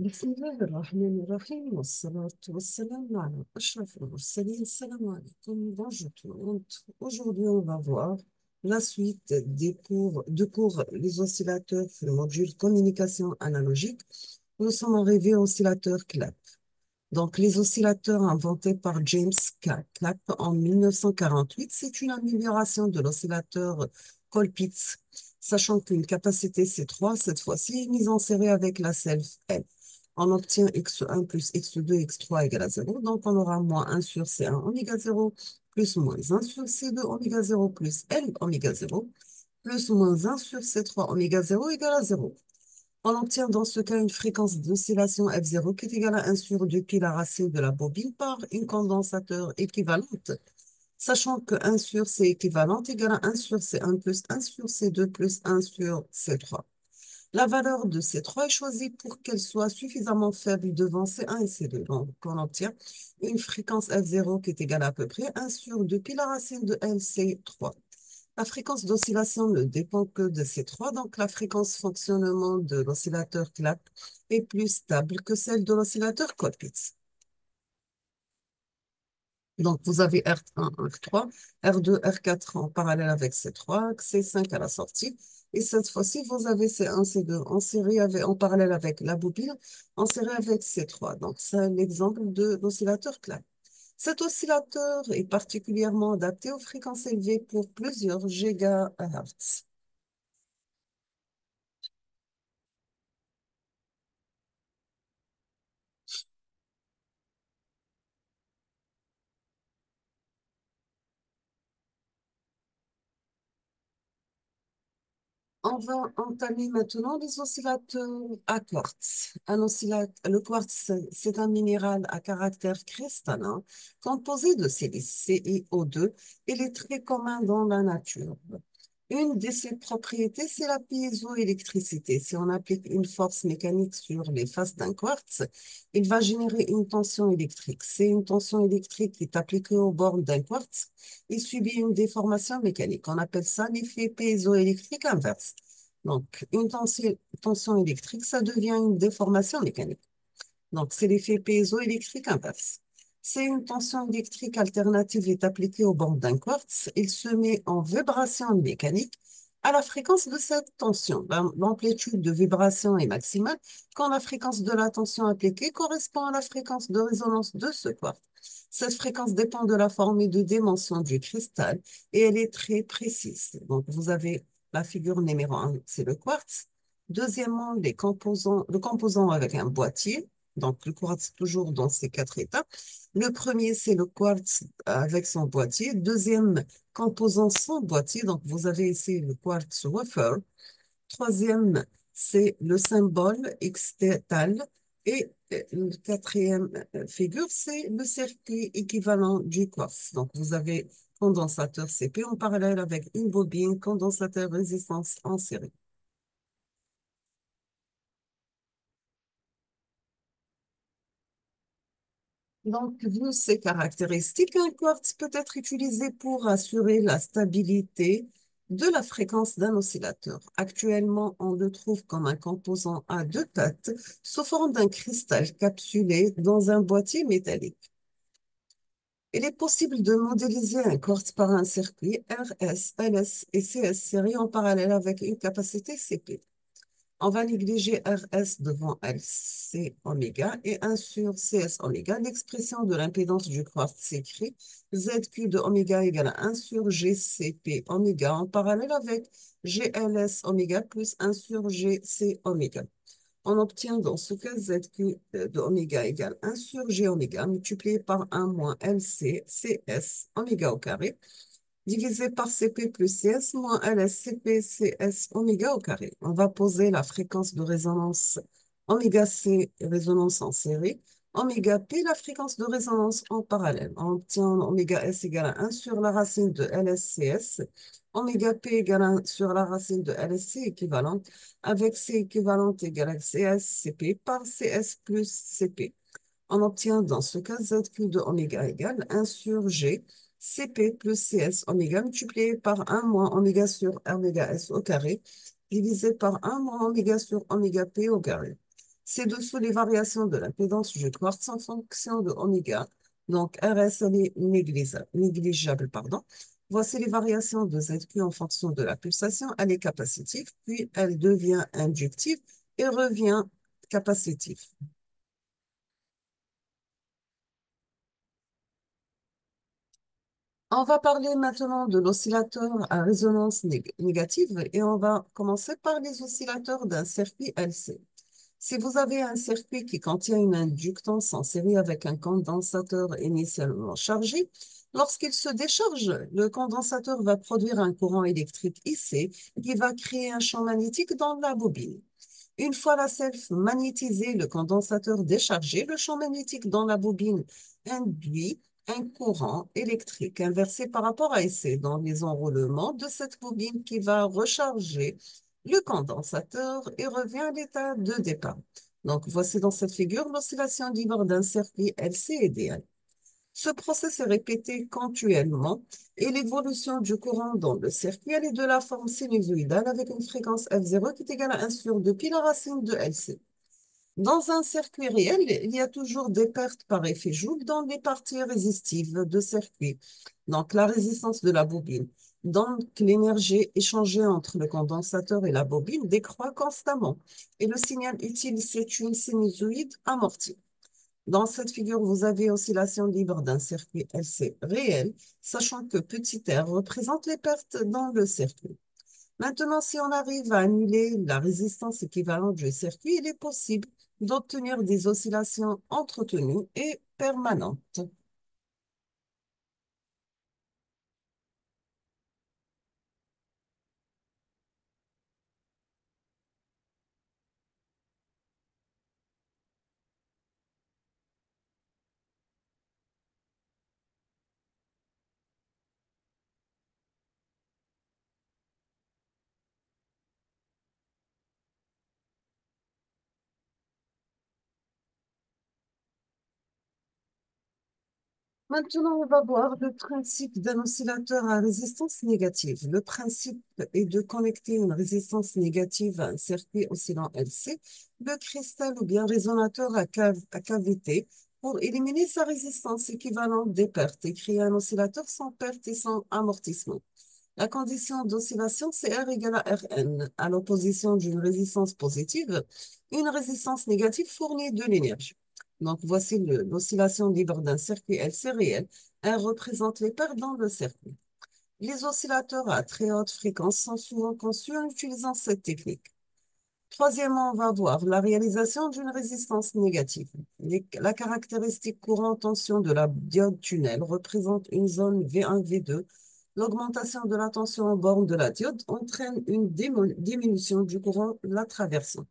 بسم الله الرحمن الرحيم والصلاة والسلام على أشرف المرسلين. Salam alaikum. Bonjour tout le monde. Aujourd'hui, on va voir la suite des cours les oscillateurs sur le module communication analogique. Nous sommes arrivés aux oscillateurs CLAP. Donc, les oscillateurs inventés par James Clapp en 1948, c'est une amélioration de l'oscillateur Colpitts, sachant qu'une capacité C3, cette fois-ci, est mise en série avec la self L. On obtient x1 plus x2, x3 égale à 0. Donc, on aura moins 1 sur C1 oméga 0 plus moins 1 sur C2 oméga 0 plus L oméga 0 plus moins 1 sur C3 oméga 0 égale à 0. On obtient dans ce cas une fréquence d'oscillation F0 qui est égale à 1 sur 2 pi la racine de la bobine par une condensateur équivalente, sachant que 1 sur C équivalente égale à 1 sur C1 plus 1 sur C2 plus 1 sur C3. La valeur de C3 est choisie pour qu'elle soit suffisamment faible devant C1 et C2. Donc, on obtient une fréquence F0 qui est égale à peu près 1 sur 2 pi la racine de LC3. La fréquence d'oscillation ne dépend que de ces trois, donc la fréquence fonctionnement de l'oscillateur Clapp est plus stable que celle de l'oscillateur Colpitts. Donc, vous avez R1, R3, R2, R4 en parallèle avec C3, C5 à la sortie. Et cette fois-ci, vous avez C1, C2 en série en parallèle avec la bobine, en série avec C3. Donc, c'est l'exemple de l'oscillateur Clapp. Cet oscillateur est particulièrement adapté aux fréquences élevées pour plusieurs gigahertz. On va entamer maintenant les oscillateurs à quartz. Le quartz, c'est un minéral à caractère cristallin composé de silice, CiO2. Il est très commun dans la nature. Une de ses propriétés, c'est la piézoélectricité. Si on applique une force mécanique sur les faces d'un quartz, il va générer une tension électrique. C'est une tension électrique qui est appliquée aux bornes d'un quartz. Il subit une déformation mécanique. On appelle ça l'effet piézoélectrique inverse. Donc, une tension électrique, ça devient une déformation mécanique. Donc, c'est l'effet piézoélectrique inverse. C'est une tension électrique alternative est appliquée au bord d'un quartz. Il se met en vibration mécanique à la fréquence de cette tension. L'amplitude de vibration est maximale quand la fréquence de la tension appliquée correspond à la fréquence de résonance de ce quartz. Cette fréquence dépend de la forme et de dimension du cristal et elle est très précise. Donc, vous avez la figure numéro 1, c'est le quartz. Deuxièmement, le composant avec un boîtier. Donc, le quartz toujours dans ces quatre états. Le premier, c'est le quartz avec son boîtier. Deuxième composant sans boîtier. Donc, vous avez ici le quartz wafer. Troisième, c'est le symbole xtétal. Et la quatrième figure, c'est le circuit équivalent du quartz. Donc, vous avez condensateur CP en parallèle avec une bobine, condensateur résistance en série. Donc, vu ces caractéristiques, un quartz peut être utilisé pour assurer la stabilité de la fréquence d'un oscillateur. Actuellement, on le trouve comme un composant à deux pattes sous forme d'un cristal capsulé dans un boîtier métallique. Il est possible de modéliser un quartz par un circuit RS, LS et CS série en parallèle avec une capacité CP. On va négliger RS devant LC oméga et 1 sur CS oméga. L'expression de l'impédance du quartz s'écrit ZQ de oméga égale à 1 sur GCP oméga en parallèle avec GLS oméga plus 1 sur GC oméga. On obtient dans ce cas ZQ de oméga égale 1 sur G oméga multiplié par 1 moins LC CS oméga au carré divisé par CP plus CS moins LS CP CS oméga au carré. On va poser la fréquence de résonance oméga C, résonance en série, oméga P, la fréquence de résonance en parallèle. On obtient oméga S égale à 1 sur la racine de LSCS, oméga P égale à 1 sur la racine de LSC équivalente, avec C équivalente égale à CS CP par CS plus CP. On obtient dans ce cas ZQ de oméga égale 1 sur G, CP plus CS oméga multiplié par 1 moins oméga sur oméga S au carré, divisé par 1 moins oméga sur oméga P au carré. Ci-dessous, les variations de l'impédance du quartz en fonction de oméga. Donc, RS, elle est négligeable, pardon. Voici les variations de ZQ en fonction de la pulsation. Elle est capacitive, puis elle devient inductive et revient capacitive. On va parler maintenant de l'oscillateur à résonance négative et on va commencer par les oscillateurs d'un circuit LC. Si vous avez un circuit qui contient une inductance en série avec un condensateur initialement chargé, lorsqu'il se décharge, le condensateur va produire un courant électrique IC qui va créer un champ magnétique dans la bobine. Une fois la self magnétisée, le condensateur déchargé, le champ magnétique dans la bobine induit un courant électrique inversé par rapport à IC dans les enroulements de cette bobine qui va recharger le condensateur et revient à l'état de départ. Donc, voici dans cette figure l'oscillation libre d'un circuit LC idéal. Ce processus est répété continuellement et l'évolution du courant dans le circuit elle est de la forme sinusoïdale avec une fréquence F0 qui est égale à 1 sur 2 pi la racine de LC. Dans un circuit réel, il y a toujours des pertes par effet Joule dans les parties résistives de circuit, donc la résistance de la bobine. Donc, l'énergie échangée entre le condensateur et la bobine décroît constamment et le signal utile, c'est une sinusoïde amortie. Dans cette figure, vous avez oscillation libre d'un circuit LC réel, sachant que petit r représente les pertes dans le circuit. Maintenant, si on arrive à annuler la résistance équivalente du circuit, il est possible d'obtenir des oscillations entretenues et permanentes. Maintenant, on va voir le principe d'un oscillateur à résistance négative. Le principe est de connecter une résistance négative à un circuit oscillant LC, le cristal ou bien résonateur à cavité, pour éliminer sa résistance équivalente des pertes et créer un oscillateur sans perte et sans amortissement. La condition d'oscillation, c'est R égale à Rn. À l'opposition d'une résistance positive, une résistance négative fournit de l'énergie. Donc, voici l'oscillation libre d'un circuit LC réel. R représente les pertes dans le circuit. Les oscillateurs à très haute fréquence sont souvent conçus en utilisant cette technique. Troisièmement, on va voir la réalisation d'une résistance négative. La caractéristique courant-tension de la diode tunnel représente une zone V1-V2. L'augmentation de la tension en borne de la diode entraîne une diminution du courant la traversant,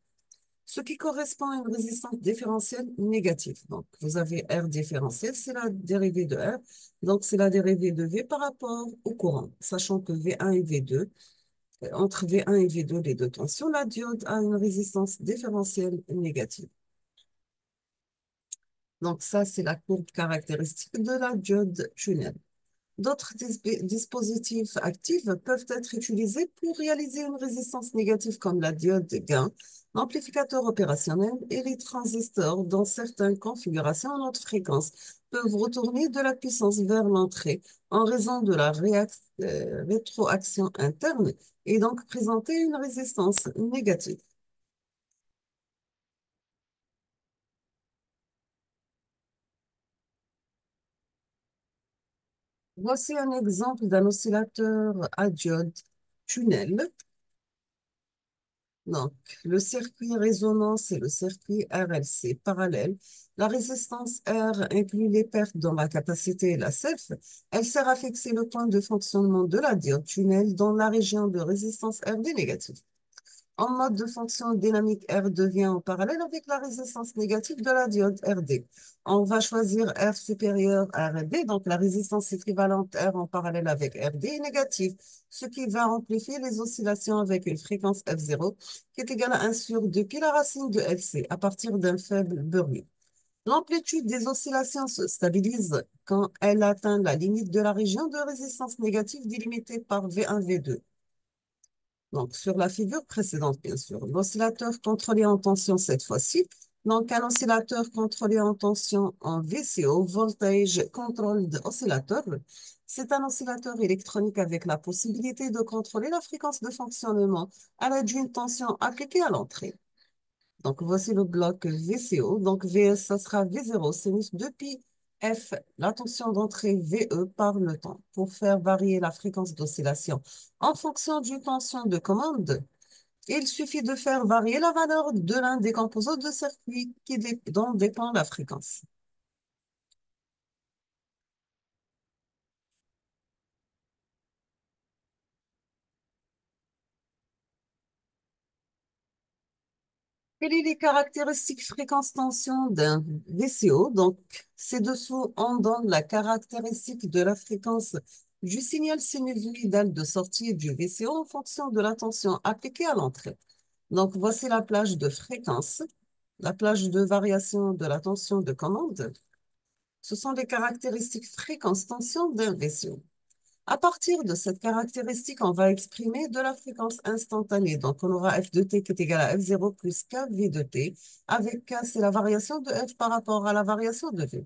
ce qui correspond à une résistance différentielle négative. Donc, vous avez R différentiel, c'est la dérivée de R. Donc, c'est la dérivée de V par rapport au courant, sachant que V1 et V2 entre V1 et V2, les deux tensions, la diode a une résistance différentielle négative. Donc ça, c'est la courbe caractéristique de la diode tunnel. D'autres dispositifs actifs peuvent être utilisés pour réaliser une résistance négative comme la diode gain, l'amplificateur opérationnel et les transistors dans certaines configurations en haute fréquence peuvent retourner de la puissance vers l'entrée en raison de la rétroaction interne et donc présenter une résistance négative. Voici un exemple d'un oscillateur à diode tunnel. Donc, le circuit résonance et le circuit RLC parallèle. La résistance R inclut les pertes dans la capacité et la self. Elle sert à fixer le point de fonctionnement de la diode tunnel dans la région de résistance RD négative. En mode de fonction dynamique, R devient en parallèle avec la résistance négative de la diode RD. On va choisir R supérieur à RD, donc la résistance équivalente R en parallèle avec RD est négative, ce qui va amplifier les oscillations avec une fréquence F0 qui est égale à 1 sur 2 pi la racine de LC à partir d'un faible Bernoulli. L'amplitude des oscillations se stabilise quand elle atteint la limite de la région de résistance négative délimitée par V1, V2. Donc, sur la figure précédente, bien sûr, l'oscillateur contrôlé en tension cette fois-ci Donc, un oscillateur contrôlé en tension en VCO, Voltage Controlled Oscillator, c'est un oscillateur électronique avec la possibilité de contrôler la fréquence de fonctionnement à l'aide d'une tension appliquée à l'entrée. Donc, voici le bloc VCO. Donc, VS, ça sera V0 sinus 2pi F, la tension d'entrée VE par le temps, pour faire varier la fréquence d'oscillation en fonction d'une tension de commande. Il suffit de faire varier la valeur de l'un des composants de circuit dont dépend la fréquence. Quelles sont les caractéristiques fréquence-tension d'un VCO? Donc, ci-dessous, on donne la caractéristique de la fréquence du signal sinusoïdal de sortie du VCO en fonction de la tension appliquée à l'entrée. Donc, voici la plage de fréquence, la plage de variation de la tension de commande. Ce sont les caractéristiques fréquence-tension d'un VCO. À partir de cette caractéristique, on va exprimer de la fréquence instantanée. Donc, on aura f de t qui est égal à f0 plus kv de t, avec k, c'est la variation de f par rapport à la variation de v.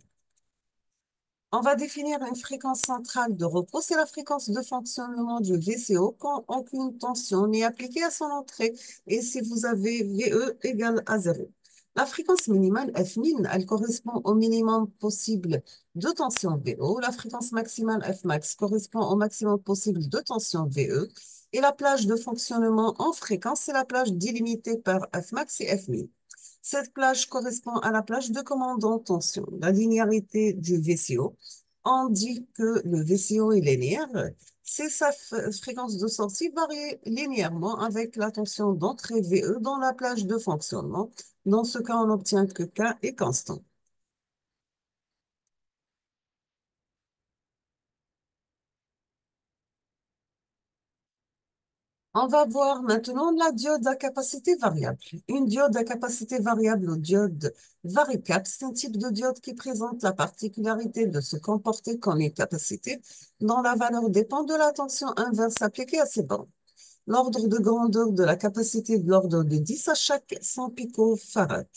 On va définir une fréquence centrale de repos, c'est la fréquence de fonctionnement du VCO quand aucune tension n'est appliquée à son entrée et si vous avez VE égale à 0. La fréquence minimale, Fmin, elle correspond au minimum possible de tension VO. La fréquence maximale, Fmax, correspond au maximum possible de tension VE. Et la plage de fonctionnement en fréquence, c'est la plage délimitée par Fmax et Fmin. Cette plage correspond à la plage de commande en tension. La linéarité du VCO, on dit que le VCO est linéaire. C'est sa fréquence de sortie varie linéairement avec la tension d'entrée VE dans la plage de fonctionnement. Dans ce cas, on obtient que K est constant. On va voir maintenant la diode à capacité variable. Une diode à capacité variable ou diode variable, c'est un type de diode qui présente la particularité de se comporter comme une capacité dont la valeur dépend de la tension inverse appliquée à ses bornes. L'ordre de grandeur de la capacité est de l'ordre de 10 à chaque 100 picofarad.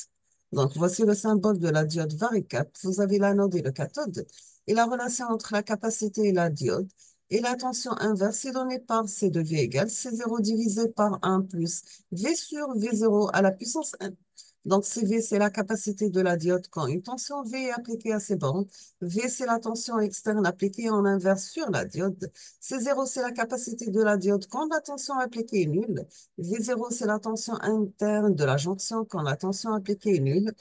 Donc, voici le symbole de la diode variable. Vous avez l'anode et le cathode. Et la relation entre la capacité et la diode et la tension inverse est donnée par C de V égale C0 divisé par 1 plus V sur V0 à la puissance 1. Donc, CV, c'est la capacité de la diode quand une tension V est appliquée à ses bornes. V, c'est la tension externe appliquée en inverse sur la diode. C0, c'est la capacité de la diode quand la tension appliquée est nulle. V0, c'est la tension interne de la jonction quand la tension appliquée est nulle,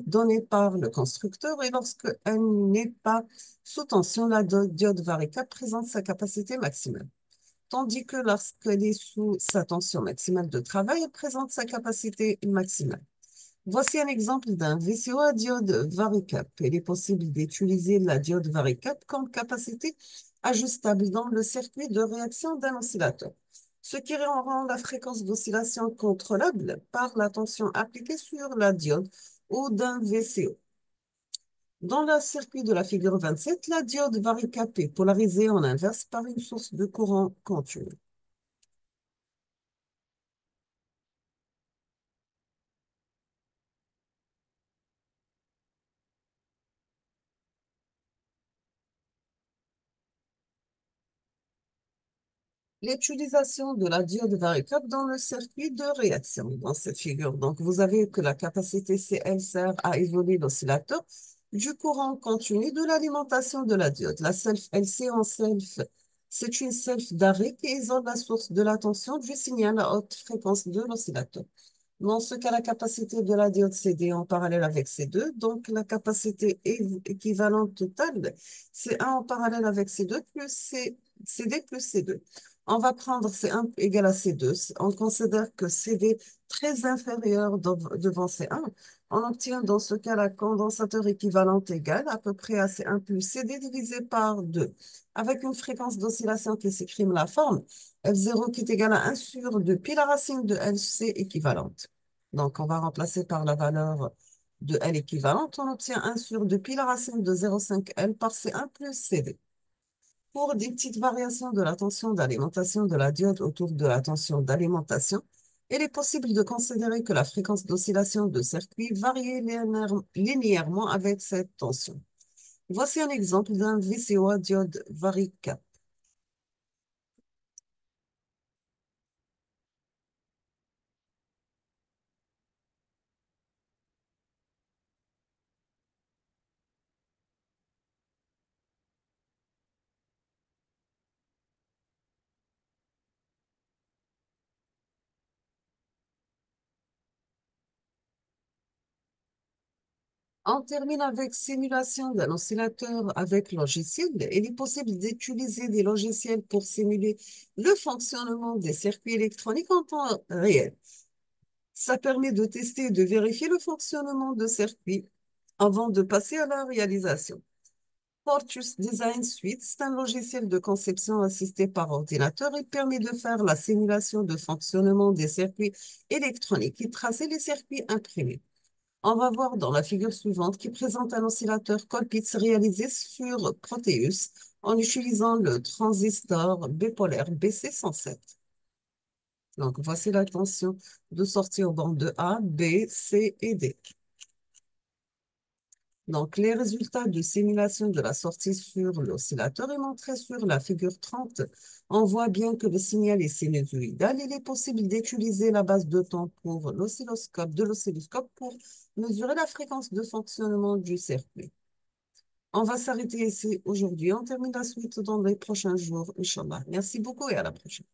donnée par le constructeur. Et lorsque elle n'est pas sous tension, la diode variable présente sa capacité maximale. Tandis que lorsqu'elle est sous sa tension maximale de travail, elle présente sa capacité maximale. Voici un exemple d'un VCO à diode varicap. Il est possible d'utiliser la diode varicap comme capacité ajustable dans le circuit de réaction d'un oscillateur, ce qui rend la fréquence d'oscillation contrôlable par la tension appliquée sur la diode ou d'un VCO. Dans le circuit de la figure 27, la diode varicap est polarisée en inverse par une source de courant continu. L'utilisation de la diode variable dans le circuit de réaction dans cette figure. Donc, vous avez que la capacité CL sert à évoluer l'oscillateur du courant continu de l'alimentation de la diode. La self LC en self, c'est une self d'arrêt qui isole la source de la tension du signal à haute fréquence de l'oscillateur. Dans ce cas, la capacité de la diode CD en parallèle avec C2, donc la capacité équivalente totale, c'est 1 en parallèle avec C2 plus CD plus C2. On va prendre C1 égale à C2. On considère que CD très inférieur devant C1. On obtient dans ce cas la condensateur équivalente égale à peu près à C1 plus CD divisé par 2, avec une fréquence d'oscillation qui s'écrit la forme F0 qui est égal à 1 sur 2 pi la racine de LC équivalente. Donc, on va remplacer par la valeur de L équivalente. On obtient 1 sur 2 pi la racine de 0,5 L par C1 plus CD. Pour des petites variations de la tension d'alimentation de la diode autour de la tension d'alimentation, Il est possible de considérer que la fréquence d'oscillation de circuit varie linéairement avec cette tension. Voici un exemple d'un VCO diode variable. On termine avec simulation d'un oscillateur avec logiciel. Il est possible d'utiliser des logiciels pour simuler le fonctionnement des circuits électroniques en temps réel. Ça permet de tester et de vérifier le fonctionnement de circuits avant de passer à la réalisation. Fortus Design Suite, c'est un logiciel de conception assisté par ordinateur. Il permet de faire la simulation de fonctionnement des circuits électroniques et tracer les circuits imprimés. On va voir dans la figure suivante qui présente un oscillateur Colpitts réalisé sur Proteus en utilisant le transistor bipolaire BC107. Donc, voici la tension de sortie aux bandes de A, B, C et D. Donc, les résultats de simulation de la sortie sur l'oscillateur est montré sur la figure 30. On voit bien que le signal est sinusoïdal. Il est possible d'utiliser la base de temps pour l'oscilloscope pour mesurer la fréquence de fonctionnement du circuit. On va s'arrêter ici aujourd'hui. On termine la suite dans les prochains jours, Inch'Allah. Merci beaucoup et à la prochaine.